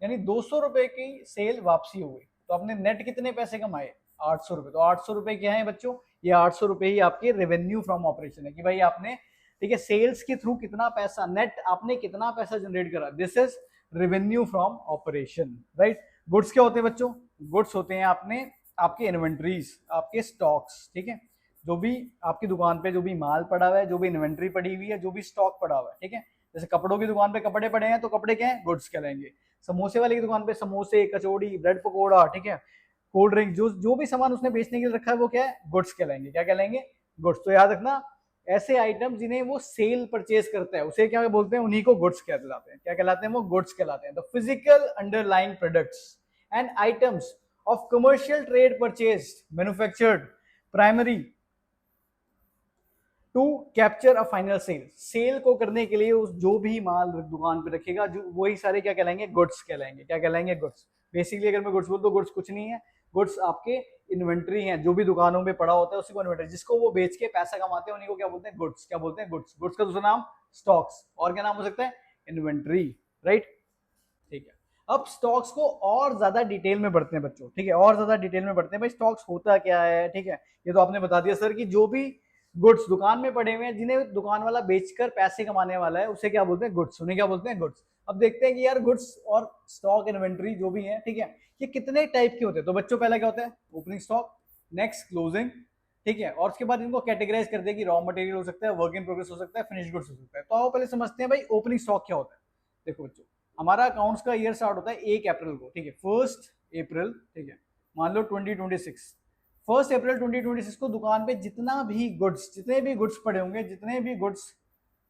यानी 200 रुपए की सेल वापसी हो गई। तो आपने नेट कितने पैसे कमाए, 800 रुपए। तो 800 रुपए क्या है बच्चों, ये 800 रुपए ही आपके रेवेन्यू फ्रॉम ऑपरेशन है, कि भाई आपने, ठीक है, सेल्स के थ्रू कितना पैसा, नेट आपने कितना पैसा जनरेट करा, this is revenue from operation, right. Goods क्या होते हैं बच्चों, गुड्स होते हैं आपने आपके इन्वेंट्रीज, आपके स्टॉक्स, ठीक है, जो भी आपकी दुकान पे जो भी माल पड़ा हुआ है, जो भी इन्वेंट्री पड़ी हुई है, जो भी स्टॉक पड़ा हुआ है, ठीक है। जैसे कपड़ों की दुकान पे कपड़े पड़े हैं तो कपड़े क्या है, गुड्स कहलाएंगे। समोसे वाले की दुकान पे समोसे, कचौड़ी, ब्रेड पकौड़ा, ठीक है, कोल्ड ड्रिंक, जो जो भी सामान उसने बेचने के लिए रखा है वो क्या है, गुड्स कहलाएंगे। क्या कहलाएंगे, गुड्स। तो याद रखना ऐसे आइटम जिन्हें वो सेल परचेज करता है उसे क्या बोलते हैं, उन्हीं को गुड्स कहलाते हैं। क्या कहलाते हैं, वो गुड्स कहलाते हैं। The physical underlying products and items of commercial trade purchase manufactured primary to capture a final sale. Sale को करने के लिए उस जो भी माल दुकान पे रखेगा, जो वही सारे क्या कहलाएंगे, गुड्स कहलाएंगे। क्या कहलाएंगे, गुड्स। बेसिकली अगर मैं गुड्स बोल तो गुड्स कुछ नहीं है, गुड्स आपके इन्वेंट्री है, जो भी दुकानों में पड़ा होता है उसी को इन्वेंट्री, जिसको वो बेच के पैसा कमाते हैं उन्हीं को क्या बोलते हैं, गुड्स। क्या बोलते हैं, गुड्स। गुड्स का दूसरा नाम स्टॉक्स, और क्या नाम हो सकता है, इन्वेंट्री, राइट। ठीक है, अब स्टॉक्स को और ज्यादा डिटेल में बढ़ते हैं बच्चों, ठीक है, और ज्यादा डिटेल में बढ़ते हैं। भाई स्टॉक्स होता क्या है, ठीक है, ये तो आपने बता दिया सर कि जो भी गुड्स दुकान में पड़े हुए हैं जिन्हें दुकान वाला बेचकर पैसे कमाने वाला है उसे क्या बोलते हैं, गुड्स। उन्हें क्या बोलते हैं, गुड्स। अब देखते हैं कि यार गुड्स और स्टॉक इन्वेंट्री जो भी है, ठीक है, ये कितने टाइप के होते हैं। तो बच्चों पहला क्या होता है, ओपनिंग स्टॉक, नेक्स्ट क्लोजिंग, ठीक है, और उसके बाद इनको कैटेगराइज कर दिया कि रॉ मटेरियल हो सकता है, वर्क इन प्रोग्रेस हो सकता है, फिनिश गुड्स हो सकता है। तो आओ पहले समझते हैं भाई ओपनिंग स्टॉक क्या होता है। देखो बच्चों, हमारा अकाउंट्स का ईयर स्टार्ट होता है 1 अप्रैल को, ठीक है, 1 अप्रैल, ठीक है, मान लो 2026, 1 अप्रैल 2026 को दुकान पे जितना भी गुड्स, जितने भी गुड्स पड़े होंगे, जितने भी गुड्स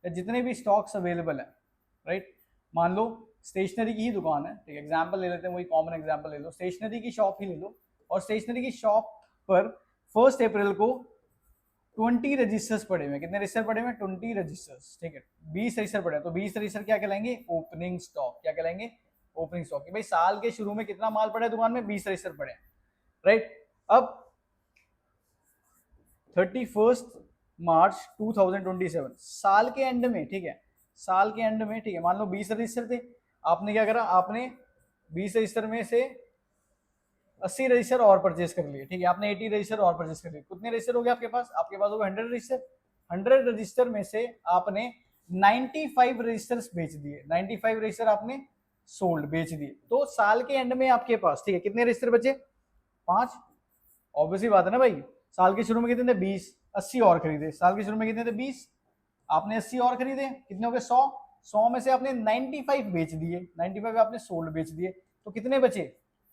या जितने भी स्टॉक्स अवेलेबल है, राइट। मान लो स्टेशनरी की ही दुकान है, ठीक है, एग्जांपल ले लेते हैं, वही कॉमन एग्जांपल ले लो, स्टेशनरी की शॉप ही ले लो, और स्टेशनरी की शॉप पर 1 अप्रैल को 20 रजिस्टर्स पड़े हुए। कितने रजिस्टर पड़े हुए, 20 रजिस्टर्स, ठीक है, 20 रजिस्टर पड़े हैं। तो 20 रजिस्टर क्या कहलाएंगे, ओपनिंग स्टॉक। क्या कहलाएंगे, ओपनिंग स्टॉक। कि भाई साल के शुरू में कितना माल पड़ा है दुकान में, 20 रजिस्टर पड़े हैं, राइट। अब 31 मार्च 2027 साल के एंड में, ठीक है, साल के एंड में, ठीक है, मान लो 20 रजिस्टर थे, आपने क्या करा, आपने 20 रजिस्टर में से 80 रजिस्टर और परचेज कर लिए, ठीक है, आपने 80 रजिस्टर और परचेज कर लिए। कितने रजिस्टर हो गए आपके पास, आपके पास हो गए 100 रजिस्टर। 100 रजिस्टर में से आपने 95 रजिस्टर्स बेच दिए, 95 रजिस्टर आपने सोल्ड, बेच दिए। तो साल के एंड में आपके पास, ठीक है, कितने रजिस्टर बचे, 5। ऑब्वियसली बात है ना भाई, साल के शुरू में कितने थे, 20, 80 और खरीदे, साल के शुरू में कितने थे, 20, आपने 80 और खरीदे, कितने हो गए 100, 100 में से आपने 95 बेच दिए, 95 आपने सोल्ड बेच दिए, तो कितने बचे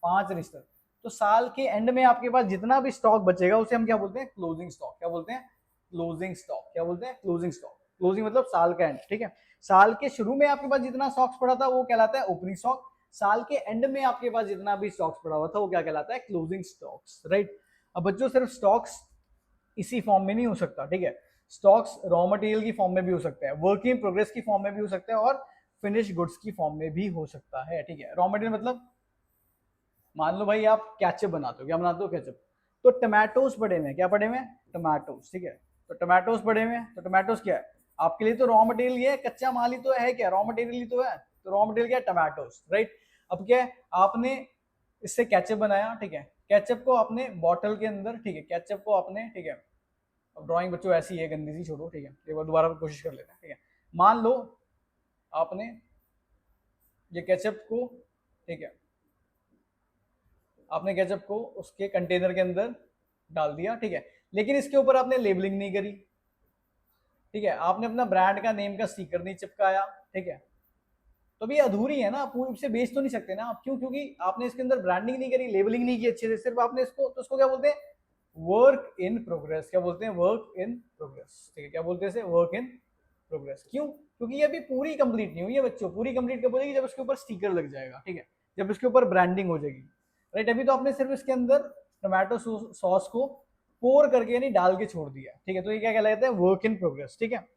5 रजिस्टर। तो साल के एंड में आपके पास जितना भी स्टॉक बचेगा उसे हम क्या बोलते हैं, क्लोजिंग स्टॉक। क्या बोलते हैं, क्लोजिंग स्टॉक। क्या बोलते हैं, क्लोजिंग स्टॉक। क्लोजिंग मतलब साल का एंड, ठीक है। साल के शुरू में आपके पास जितना स्टॉक्स पड़ा था वो कहलाता है ओपनिंग स्टॉक, साल के एंड में आपके पास जितना भी स्टॉक्स पड़ा हुआ था वो क्या कहलाता है, क्लोजिंग स्टॉक्स, राइट। अब बच्चों सिर्फ स्टॉक्स इसी फॉर्म में नहीं हो सकता, ठीक है। स्टॉक्स रॉ मटेरियल की फॉर्म में भी हो सकता है, वर्क इन प्रोग्रेस की फॉर्म में भी हो सकता है, और फिनिश गुड्स की फॉर्म में भी हो सकता है, ठीक है। रॉ मटेरियल मतलब मान लो भाई आप केचप बनाते हो, क्या बनाते हो, केचप। तो टमाटोस पड़े हुए हैं, क्या पड़े हुए हैं, टमाटोस, ठीक है। तो टमाटोस पड़े हुए हैं, तो टमाटोस क्या है आपके लिए, तो रॉ मटेरियल ये है, कच्चा माल ही तो है, क्या रॉ मटेरियल ही तो है। तो रॉ मटेरियल क्या है, टमाटोस, राइट। अब क्या है, आपने इससे केचप बनाया, ठीक है। केचप को आपने बॉटल के अंदर, ठीक है, केचप को आपने, ठीक है। अब ड्राइंग बच्चों ऐसी है गंदी सी, छोड़ो, ठीक है, एक बार दोबारा कोशिश कर लेते हैं, ठीक है। मान लो आपने ये केचप को, ठीक है, आपने केचप को उसके कंटेनर के अंदर डाल दिया, ठीक है, लेकिन इसके ऊपर आपने लेबलिंग नहीं करी, ठीक है, आपने अपना ब्रांड का नेम का स्टिकर नहीं चिपकाया, ठीक है। तो भी अधूरी है ना, पूरी से बेच तो नहीं सकते ना आप, क्यों, क्योंकि आपने इसके अंदर ब्रांडिंग नहीं करी, लेबलिंग नहीं की अच्छे से, सिर्फ आपने इसको, तो उसको क्या बोलते हैं, वर्क इन प्रोग्रेस। क्या बोलते हैं, वर्क इन प्रोग्रेस, ठीक है। क्या बोलते हैं इसे, वर्क इन प्रोग्रेस। क्यों, क्योंकि ये अभी पूरी कंप्लीट नहीं हुई है बच्चों, पूरी कंप्लीट कब हो जाएगी, जब इसके ऊपर स्टिकर लग जाएगा, ठीक है, जब इसके ऊपर ब्रांडिंग हो जाएगी, राइट। अभी तो आपने सिर्फ इसके अंदर टोमेटो सॉस को पोर करके यानी डाल के छोड़ दिया, ठीक है। तो ये क्या कहलाता है, वर्क इन प्रोग्रेस, ठीक है।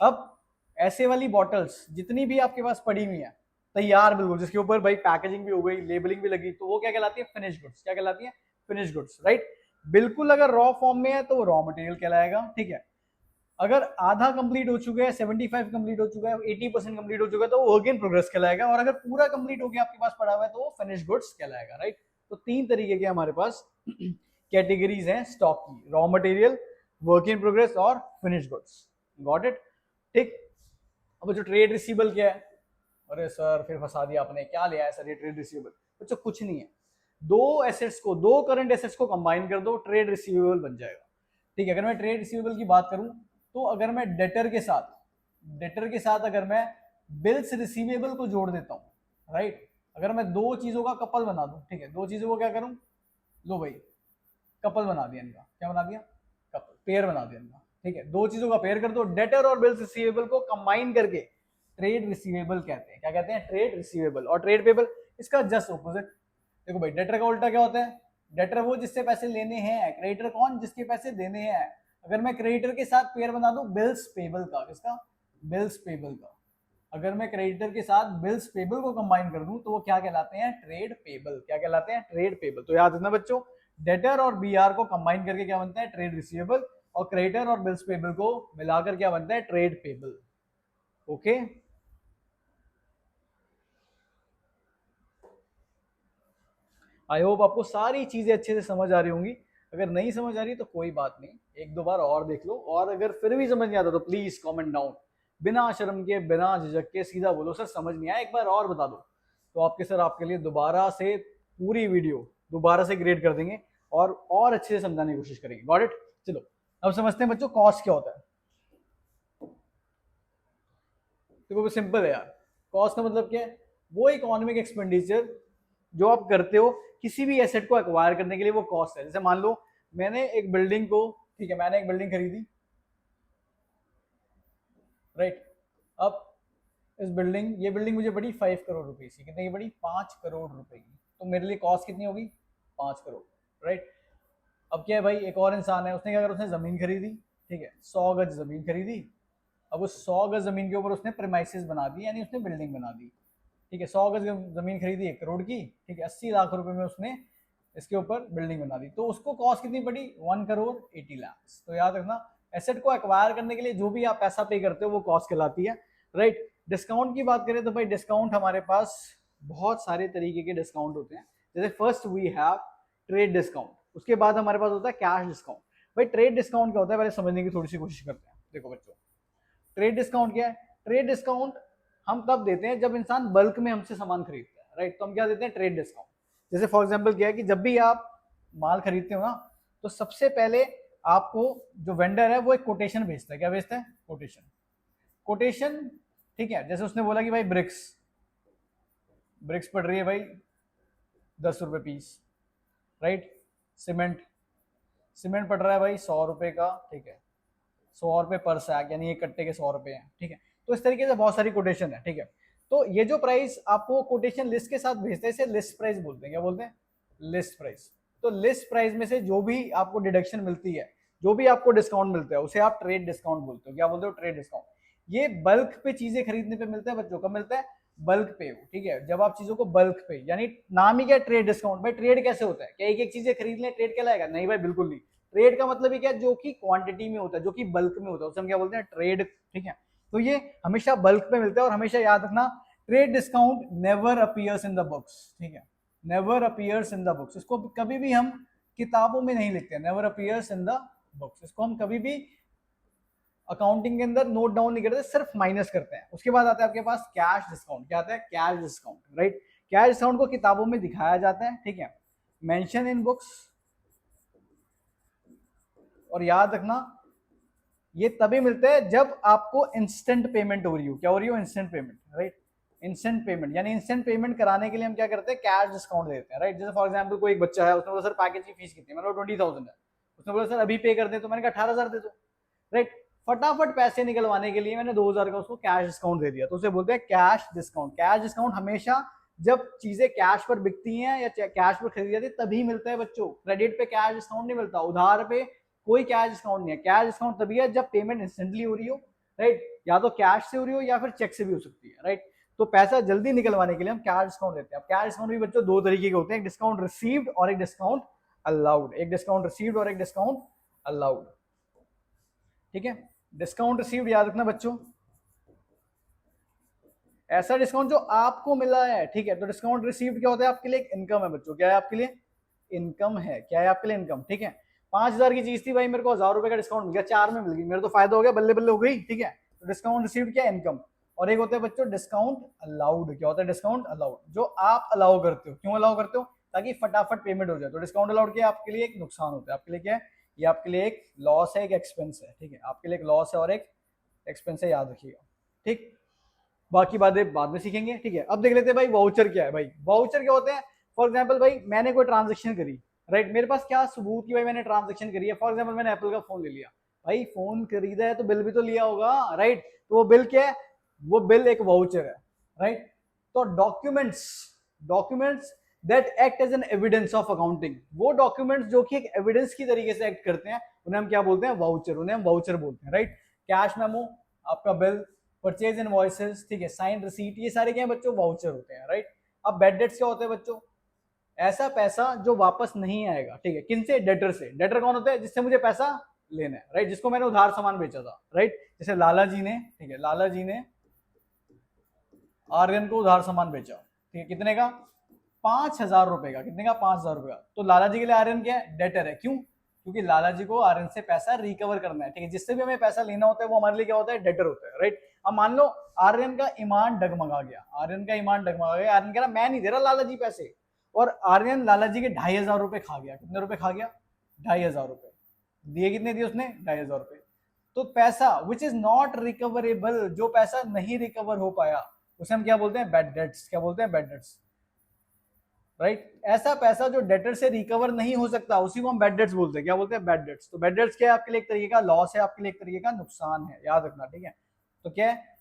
अब ऐसे वाली बॉटल्स जितनी भी आपके पास पड़ी हुई है तैयार बिल्कुल, जिसके ऊपर भाई पैकेजिंग भी हो गई, लेबलिंग भी लगी, तो वो क्या कहलाती है, फिनिश गुड्स। क्या कहलाती है, फिनिश गुड्स, राइट। बिल्कुल अगर रॉ फॉर्म में है तो वो रॉ मटेरियल कहलाएगा, ठीक है। अगर आधा कंप्लीट हो चुका है, 75 कंप्लीट हो चुका है, 80% कंप्लीट हो चुका है, तो वो वर्क इन प्रोग्रेस कहलाएगा, और अगर पूरा कंप्लीट हो गया आपके पास पड़ा हुआ है तो वो फिनिश गुड्स कहलाएगा, राइट। तो 3 तरीके के हमारे पास कैटेगरीज हैं स्टॉक की, raw material, work in progress और फिनिश गुड्स। गॉट इट, ठीक। अब जो ट्रेड रिसीवेबल क्या है, अरे सर फिर फंसा दिया आपने, क्या लिया है सर ये ट्रेड रिसीवेबल, बच्चों कुछ नहीं है, दो एसेट्स को, दो करंट एसेट्स को कंबाइन कर दो, ट्रेड रिसीवेबल बन जाएगा, ठीक है। अगर मैं ट्रेड रिसीवेबल की बात करूं तो अगर मैं डेटर के साथ अगर मैं बिल्स रिसीवेबल को जोड़ देता हूं, राइट, अगर मैं दो चीजों का कपल बना दूं, ठीक है, दो चीजों को क्या करूं, लो भाई कपल बना दिया इनका, क्या बना दिया, कपल, पेयर बना दिया इनका, ठीक है। दो चीजों का पेयर कर दो, डेटर और बिल्स रिसीवेबल को कंबाइन करके ट्रेड रिसीवेबल कहते हैं। क्या कहते हैं, ट्रेड रिसीवेबल। और ट्रेड पेबल इसका जस्ट ऑपोजिट। देखो भाई डेटर का उल्टा क्या होता है, डेटर वो जिससे पैसे लेने हैं, क्रेडिटर कौन, जिसके पैसे देने हैं। अगर मैं क्रेडिटर के साथ पेयर बना दूं बिल्स पेबल का, किसका, बिल्स पेबल का, अगर मैं क्रेडिटर के साथ बिल्स पेबल को कंबाइन कर दूं तो वो क्या कहलाते हैं, ट्रेड पेबल। क्या कहलाते हैं, ट्रेड पेबल। तो याद रखना बच्चों, डेटर और बीआर को कंबाइन करके क्या बनता है, ट्रेड रिसीवेबल, और क्रेडिटर और बिल्स पेबल को मिलाकर क्या बनता है, trade payable. Okay, I hope आपको सारी चीजें अच्छे से समझ आ रही होंगी। अगर नहीं समझ आ रही तो कोई बात नहीं, एक दो बार और देख लो, और अगर फिर भी समझ नहीं आता तो प्लीज कमेंट डाउन, बिना शर्म के, बिना झिझक के सीधा बोलो सर समझ नहीं आया, एक बार और बता दो। तो आपके सर आपके लिए दोबारा से पूरी वीडियो दोबारा से ग्रेड कर देंगे और अच्छे से समझाने की कोशिश करेंगे। Got it. चलो अब समझते हैं बच्चों कॉस्ट क्या होता है। देखो सिंपल है यार, कॉस्ट का मतलब क्या है, वो इकोनॉमिक एक्सपेंडिचर जो आप करते हो किसी भी एसेट को एक्वायर करने के लिए, वो कॉस्ट है। जैसे मान लो मैंने एक बिल्डिंग को, ठीक है, मैंने एक बिल्डिंग खरीदी, राइट। अब ये बिल्डिंग मुझे पड़ी 5 करोड़ रुपए की, कितने की पड़ी, 5 करोड़ रुपए की। तो मेरे लिए कॉस्ट कितनी होगी, 5 करोड़, राइट। अब क्या है भाई, एक और इंसान है, उसने क्या करा, उसने जमीन खरीदी, ठीक है, 100 गज जमीन खरीदी। अब उस 100 गज जमीन के ऊपर उसने प्रेमाइसिस बना दी, यानी उसने बिल्डिंग बना दी, ठीक है। 100 गज जमीन खरीदी 1 करोड़ की, ठीक है, 80 लाख रुपए में उसने इसके ऊपर बिल्डिंग बना दी। तो उसको कॉस्ट कितनी पड़ी, 1 करोड़ 80 लाख। तो याद रखना, एसेट को एक्वायर करने के लिए जो भी आप पैसा पे करते हो वो कॉस्ट कहलाती है, राइट। डिस्काउंट की बात करें तो भाई डिस्काउंट हमारे पास बहुत सारे तरीके के डिस्काउंट होते हैं। जैसे first we have trade discount, उसके बाद हमारे पास होता है कैश डिस्काउंट। भाई ट्रेड डिस्काउंट क्या होता है, पहले समझने की थोड़ी सी कोशिश करते हैं। देखो बच्चों, ट्रेड डिस्काउंट क्या है, ट्रेड डिस्काउंट हम तब देते हैं जब इंसान बल्क में हमसे सामान खरीदता है, राइट। तो हम क्या देते हैं, ट्रेड डिस्काउंट। जैसे फॉर एग्जांपल क्या है कि जब भी आप माल खरीदते हो ना, तो सबसे पहले आपको जो वेंडर है वो एक कोटेशन भेजता है। क्या भेजता है, कोटेशन। कोटेशन, ठीक है, जैसे उसने बोला कि भाई ब्रिक्स पड़ रही है भाई 10 रुपए पीस, राइट। सीमेंट पड़ रहा है भाई 100 रुपए का, ठीक है, 100 रुपए पर सैक, यानी एक कट्टे के 100 रुपए हैं, ठीक है। तो इस तरीके से बहुत सारी कोटेशन है, ठीक है। तो ये जो प्राइस आपको कोटेशन लिस्ट के साथ भेजते हैं इसे लिस्ट प्राइस बोलते हैं। क्या बोलते हैं? List price. तो लिस्ट प्राइस में से जो भी आपको डिडक्शन मिलती है, जो भी आपको डिस्काउंट मिलता है, उसे आप ट्रेड डिस्काउंट बोलते हो। क्या बोलते हो? Trade discount. ये बल्क पे चीजें खरीदने पे मिलता है बच्चों। कब मिलता है? बल्क पे, ठीक है, जब आप चीजों को बल्क पे, यानी नाम ही क्या, ट्रेड डिस्काउंट। भाई ट्रेड कैसे होता है? क्या एक एक चीजें खरीद लें ट्रेड कहलाएगा? नहीं भाई, बिल्कुल नहीं। ट्रेड का मतलब ही क्या है? जो कि क्वांटिटी में होता है, जो कि बल्क में होता है, उसे हम क्या बोलते हैं? ट्रेड, ठीक है। तो ये हमेशा बल्क पे मिलता है। और हमेशा याद रखना, trade discount never appears in the books, ठीक है, never appears in the books. इसको कभी भी हम किताबों में नहीं लिखते, never appears in the books. इसको हम कभी भी अकाउंटिंग के अंदर नोट डाउन नहीं करते, सिर्फ माइनस करते हैं। उसके बाद आता है आपके पास कैश डिस्काउंट। क्या आता है? Cash discount, right. Cash discount को किताबों में दिखाया जाता है, ठीक है, मेंशन इन बुक्स। और याद रखना, ये तभी मिलता है जब आपको इंस्टेंट पेमेंट हो रही हो। क्या हो रही हो? Instant payment, right. Instant payment, यानी इंस्टेंट पेमेंट कराने के लिए हम क्या करते हैं? कैश डिस्काउंट देते हैं, राइट। जैसे फॉर एग्जांपल कोई एक बच्चा है, उसने बोला सर पैकेज की फीस कितनी है, मैंने 20,000 है। उसने बोला सर अभी पे कर दे, तो मैंने कहा 18,000 दे दो, राइट। फटाफट पैसे निकलवाने के लिए मैंने 2,000 का उसको कैश डिस्काउंट दे दिया, तो उसे बोलते हैं कैश डिस्काउंट। कैश डिस्काउंट हमेशा जब चीजें कैश पर बिकती हैं या कैश पर खरीदी जाती है तभी मिलता है बच्चों। क्रेडिट पे कैश डिस्काउंट नहीं मिलता, उधार पे कोई कैश डिस्काउंट नहीं है। कैश डिस्काउंट तभी है जब पेमेंट इंस्टेंटली हो रही हो, राइट, या तो कैश से हो रही हो या फिर चेक से भी हो सकती है, राइट। तो पैसा जल्दी निकलवाने के लिए हम कैश डिस्काउंट देते हैं। अब कैश डिस्काउंट भी बच्चों दो तरीके के होते हैं, एक डिस्काउंट रिसीव्ड और एक डिस्काउंट अलाउड। एक डिस्काउंट रिसीव्ड और एक डिस्काउंट अलाउड, ठीक है। डिस्काउंट रिसीव्ड याद रखना बच्चों, ऐसा डिस्काउंट जो आपको मिला है, ठीक है। तो डिस्काउंट रिसीव्ड क्या होता है? आपके लिए एक इनकम है बच्चों। क्या है आपके लिए? इनकम है। क्या है आपके लिए? इनकम, ठीक है। 5,000 की चीज थी भाई, मेरे को 1,000 रुपए का डिस्काउंट मिल गया, 4 में मिल गई, मेरा तो फायदा हो गया, बल्ले बल्ले हो गई, ठीक है। तो डिस्काउंट रिसीव्ड क्या है? इनकम। और एक होता है बच्चों डिस्काउंट अलाउड। क्या होता है? डिस्काउंट अलाउड, जो आप अलाउ करते हो। क्यों अलाउ करते हो? ताकि फटाफट पेमेंट हो जाए। तो डिस्काउंट अलाउड क्या है? आपके लिए एक नुकसान होता है। आपके लिए क्या है? ये आपके लिए एक लॉस है, एक एक्सपेंस है, ठीक है। आपके लिए एक लॉस है और एक एक्सपेंस है, याद रखिएगा, ठीक। बाकी बातें बाद में सीखेंगे, ठीक है। अब देख लेते हैं भाई वाउचर क्या है। भाई वाउचर क्या होते हैं? फॉर एग्जांपल भाई मैंने कोई ट्रांजेक्शन करी, राइट, मेरे पास क्या सबूत कि भाई मैंने ट्रांजेक्शन करी है। फॉर एग्जांपल मैंने एप्पल का फोन ले लिया, भाई फोन खरीदा है तो बिल भी तो लिया होगा, राइट। तो वो बिल क्या है? वो बिल एक वाउचर है, राइट। तो documents that act as an evidence of accounting, वो डॉक्यूमेंट्स जो कि एक एविडेंस की तरीके से एक्ट करते हैं, उन्हें हम क्या बोलते हैं? वाउचर। उन्हें हम वाउचर बोलते हैं, राइट। कैश मेमो, आपका बिल, परचेज इनवॉइसेस, ठीक है, साइन रिसीट, ये सारे क्या है बच्चों? वाउचर होते हैं, राइट। अब बैड डेट्स क्या होते हैं बच्चों? ऐसा पैसा जो वापस नहीं आएगा, ठीक है। किन से? डेटर से। डेटर कौन होता है? जिससे मुझे पैसा लेना है, राइट, जिसको मैंने उधार सामान बेचा था, राइट। जैसे लाला जी ने, ठीक है, लाला जी ने आर्यन को उधार सामान बेचा, ठीक है, कितने का? 5,000 रुपए का। कितने का? 5,000 रुपए का। तो लाला जी के लिए आर्यन क्या है? डेटर है। क्यों? क्योंकि लाला जी को आर्यन से पैसा रिकवर करना है, ठीक है। जिससे भी हमें पैसा लेना होता है वो हमारे लिए क्या होता है? डेटर होता है, राइट। अब मान लो आर्यन का ईमान डगमगा गया, आर्यन का ईमान डगमगा गया, आर्यन कह रहा मैं नहीं दे रहा लाला जी पैसे, और आर्यन लाला जी के 2,500 रुपए खा गया। कितने रुपए खा गया? 2,500 रुपए। दिए कितने दिए उसने? 2,500 रुपए। तो पैसा विच इज नॉट रिकवरेबल, जो पैसा नहीं रिकवर हो पाया, उसे हम क्या बोलते हैं? Bad debts. क्या बोलते हैं? Bad debts, right. ऐसा पैसा जो डेटर से रिकवर नहीं हो सकता, उसी को हम बैड डेट्स बोलते हैं। क्या बोलते हैं? Bad debts. तो बैड डेट्स क्या है? आपके लिए एक तरीके का लॉस है, आपके लिए एक तरीके का नुकसान है, याद रखना, ठीक है। तो क्या है?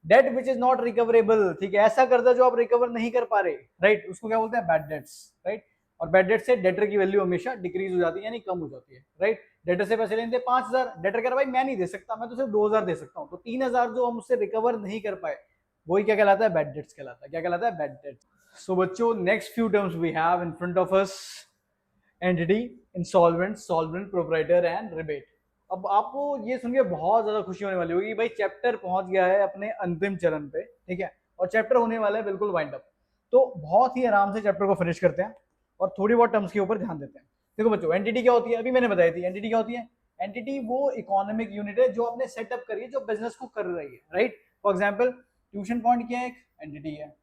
Debt which is not recoverable, ठीक है, ऐसा कर्जा जो आप रिकवर नहीं कर पा रहे, राइट, उसको क्या बोलते हैं? Bad debts, right. और बैड डेट से डेटर की वैल्यू हमेशा डिक्रीज हो जाती है, यानी कम हो जाती है, राइट। डेटर से पैसे लेते 5,000, डेटर कह रहा भाई मैं नहीं दे सकता, मैं तो सिर्फ 2,000 दे सकता हूँ, तो 3,000 जो हम उससे रिकवर नहीं कर पाए, वही क्या कहलाता है? बैड डेट्स कहलाता है। क्या कहलाता है? Bad debts. So बच्चों, next few terms we have in front of us: entity, insolvent, solvent, proprietor and rebate. अब आपको ये सुन के बहुत ज्यादा खुशी होने वाली होगी, भाई चैप्टर पहुंच गया है अपने अंतिम चरण पे, ठीक है, और चैप्टर होने वाला है बिल्कुल वाइंड अप। तो बहुत ही आराम से चैप्टर को फिनिश करते हैं और थोड़ी बहुत टर्म्स के ऊपर ध्यान देते हैं। देखो बच्चों, एंटिटी क्या होती है? अभी मैंने बताई थी एंटिटी क्या होती है। एंटिटी वो इकोनॉमिक यूनिट है जो अपने सेटअप करी है, जो बिजनेस को कर रही है, right. For example tuition point क्या है? एक एंटिटी है,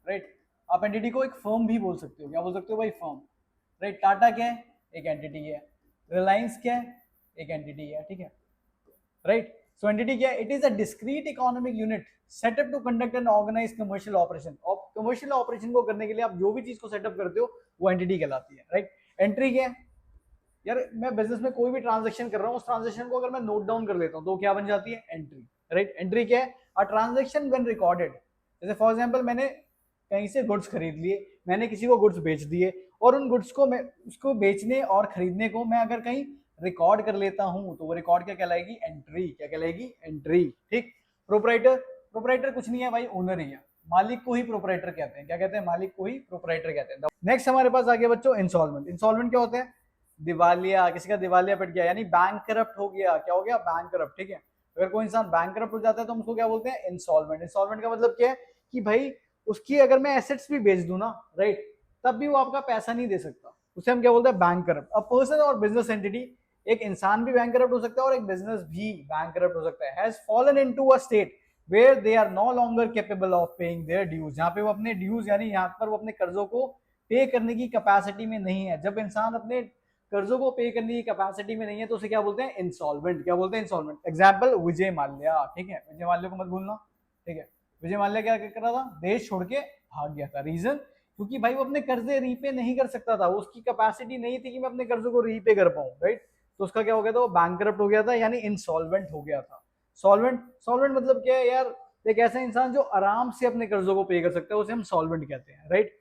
राइट। आप एंटिटी को एक फर्म भी बोल सकते हो। क्या बोल सकते हो भाई? Firm, right. टाटा क्या है? एक एंटिटी है। रिलायंस क्या है? एक एंटिटी है, ठीक है, राइट। सो एंटिटी क्या है? It is a discrete economic unit set up to conduct and organise commercial operation. और कमर्शियल ऑपरेशन को करने के लिए आप जो भी चीज को सेटअप करते हो वो एंटिटी कहलाती है, राइट। एंट्री क्या है? यार मैं बिजनेस में कोई भी ट्रांजेक्शन कर रहा हूँ, उस ट्रांजेक्शन को अगर मैं नोट डाउन कर लेता हूँ तो क्या बन जाती है? Entry, right. एंट्री क्या है? A transaction when recorded. जैसे फॉर एग्जांपल मैंने कहीं से गुड्स खरीद लिए, मैंने किसी को गुड्स बेच दिए, और उन गुड्स को मैं उसको बेचने और खरीदने को मैं अगर कहीं रिकॉर्ड कर लेता हूं तो वो रिकॉर्ड क्या कहलाएगी? एंट्री। क्या कहलाएगी? एंट्री, ठीक। प्रोपराइटर, प्रोपराइटर कुछ नहीं है भाई, ओनर ही है। मालिक को ही प्रोपराइटर कहते हैं। क्या कहते हैं? मालिक को ही प्रोपराइटर कहते हैं। नेक्स्ट हमारे पास आ गया बच्चों इंसॉल्वेंट। इंसॉल्वेंट क्या होता है? दिवालिया, किसी का दिवालिया पिट गया, यानी बैंक करप्ट हो गया। क्या हो गया? बैंक करप्ट, ठीक है। अगर कोई इंसान बैंक करप्ट हो जाता है तो हम उसको क्या बोलते हैं? इंसॉल्वेंट। इंसॉल्वेंट का मतलब क्या है कि भाई उसकी अगर मैं एसेट्स भी बेच दूं ना, राइट, तब भी वो आपका पैसा नहीं दे सकता, उसे हम क्या बोलते हैं? Bank corrupt. अ पर्सन और बिजनेस एंटिटी, एक इंसान भी बैंक करप्ट हो सकता है और एक बिजनेस भी बैंक करप्ट हो सकता है, has fallen into a state where they are no longer capable of paying their dues. जहां पे वो अपने ड्यूज यानी यहाँ पर वो अपने कर्जों को पे करने की कैपेसिटी में नहीं है। जब इंसान अपने कर्जों को पे करने की कैपेसिटी में नहीं है तो उसे क्या बोलते हैं? इंसॉल्वेंट। क्या बोलते हैं? इंसॉल्वेंट। एग्जाम्पल विजय माल्या, ठीक है, विजय माल्या को मत भूलना, ठीक है। विजय माल्या क्या कर रहा था? देश छोड़ के भाग गया था। रीजन? क्योंकि भाई वो अपने कर्जे रीपे नहीं कर सकता था, उसकी कैपेसिटी नहीं थी कि मैं अपने कर्जों को रीपे कर पाऊं, राइट। तो उसका क्या हो गया था? वो बैंकरप्ट हो गया था, यानी इंसॉल्वेंट हो गया था। सॉल्वेंट, सॉल्वेंट मतलब क्या है यार? एक ऐसा इंसान जो आराम से अपने कर्जों को पे कर सकता है, उसे हम सॉल्वेंट कहते हैं, राइट।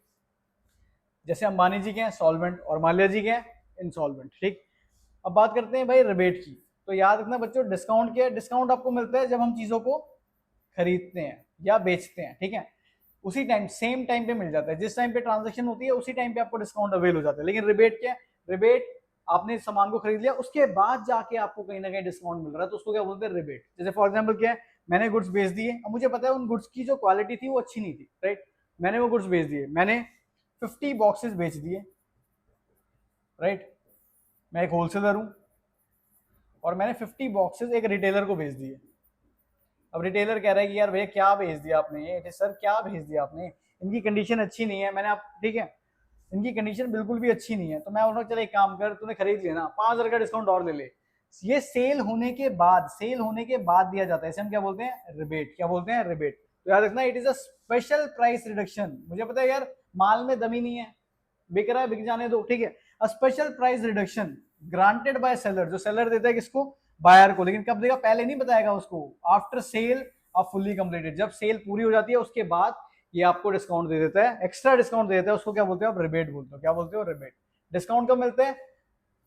जैसे अंबानी जी के हैं सॉल्वेंट और माल्या जी के हैं इंसॉल्वेंट, ठीक। अब बात करते हैं भाई रिबेट की। तो याद रखना बच्चों, डिस्काउंट क्या है? डिस्काउंट आपको मिलता है जब हम चीजों को खरीदते हैं या बेचते हैं, ठीक है। उसी टाइम, सेम टाइम पे मिल जाता है, जिस टाइम पे ट्रांजेक्शन होती है उसी टाइम पे आपको डिस्काउंट अवेल हो जाता है। लेकिन रिबेट क्या है? रिबेट, आपने सामान को खरीद लिया उसके बाद जाके आपको कहीं ना कहीं डिस्काउंट मिल रहा है, तो उसको क्या बोलते हैं? रिबेट। जैसे फॉर एग्जाम्पल क्या है? मैंने गुड्स बेच दिए, अब मुझे पता है उन गुड्स की जो क्वालिटी थी वो अच्छी नहीं थी, राइट। मैंने वो गुड्स बेच दिए, मैंने 50 बॉक्सेस बेच दिए, राइट। मैं एक होलसेलर हूं और मैंने 50 बॉक्सेस एक रिटेलर को भेज दिए। अब रिटेलर कह रहा है कि यार भैया क्या भेज दिया आपने, ये सर क्या भेज दिया आपने, इनकी कंडीशन अच्छी नहीं है, मैंने आप, ठीक है, इनकी कंडीशन बिल्कुल भी अच्छी नहीं है। तो मैं बोल रहा हूँ चल एक काम कर, तूने खरीद लेना, 5,000 का डिस्काउंट और ले ले। ये सेल होने के बाद, सेल होने के बाद दिया जाता है, इसे हम क्या बोलते हैं? रिबेट। क्या बोलते हैं? रिबेट। तो याद रखना, it is a special price reduction. मुझे पता है यार माल में दमी नहीं है, बिक रहा है बिक जाने दो, ठीक है। A special price reduction granted by seller. जो सेलर देता है किसको? बायर को। लेकिन कब देगा? पहले नहीं बताएगा उसको, after sale off fully completed. जब सेल पूरी हो जाती है उसके बाद ये आपको डिस्काउंट दे देता है, एक्स्ट्रा डिस्काउंट दे देता है, उसको क्या बोलते हो आप? रिबेट बोलते हो। क्या बोलते हो? रिबेट। डिस्काउंट कब मिलता है?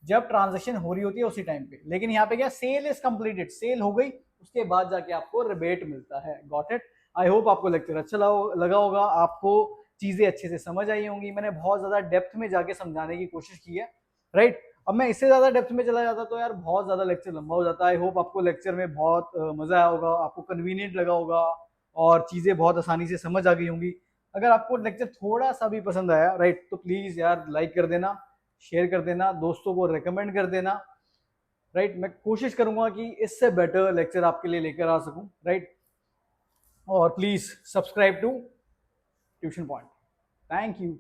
जब ट्रांजेक्शन हो रही होती है उसी टाइम पे। लेकिन यहाँ पे क्या? सेल इज कंप्लीटेड, सेल हो गई उसके बाद जाके आपको रिबेट मिलता है। Got it? आई होप आपको लेक्चर अच्छा लगा होगा, आपको चीजें अच्छे से समझ आई होंगी। मैंने बहुत ज्यादा डेप्थ में जाके समझाने की कोशिश की है, राइट। अब मैं इससे ज्यादा डेप्थ में चला जाता तो यार बहुत ज्यादा लेक्चर लंबा हो जाता है। आई होप आपको लेक्चर में बहुत मजा आया होगा, आपको कन्वीनियंट लगा होगा और चीजें बहुत आसानी से समझ आ गई होंगी। अगर आपको लेक्चर थोड़ा सा भी पसंद आया, राइट, तो प्लीज यार लाइक कर देना, शेयर कर देना, दोस्तों को रेकमेंड कर देना, राइट। मैं कोशिश करूंगा कि इससे बेटर लेक्चर आपके लिए लेकर आ सकूं, राइट। और please subscribe to Tuition Point. Thank you.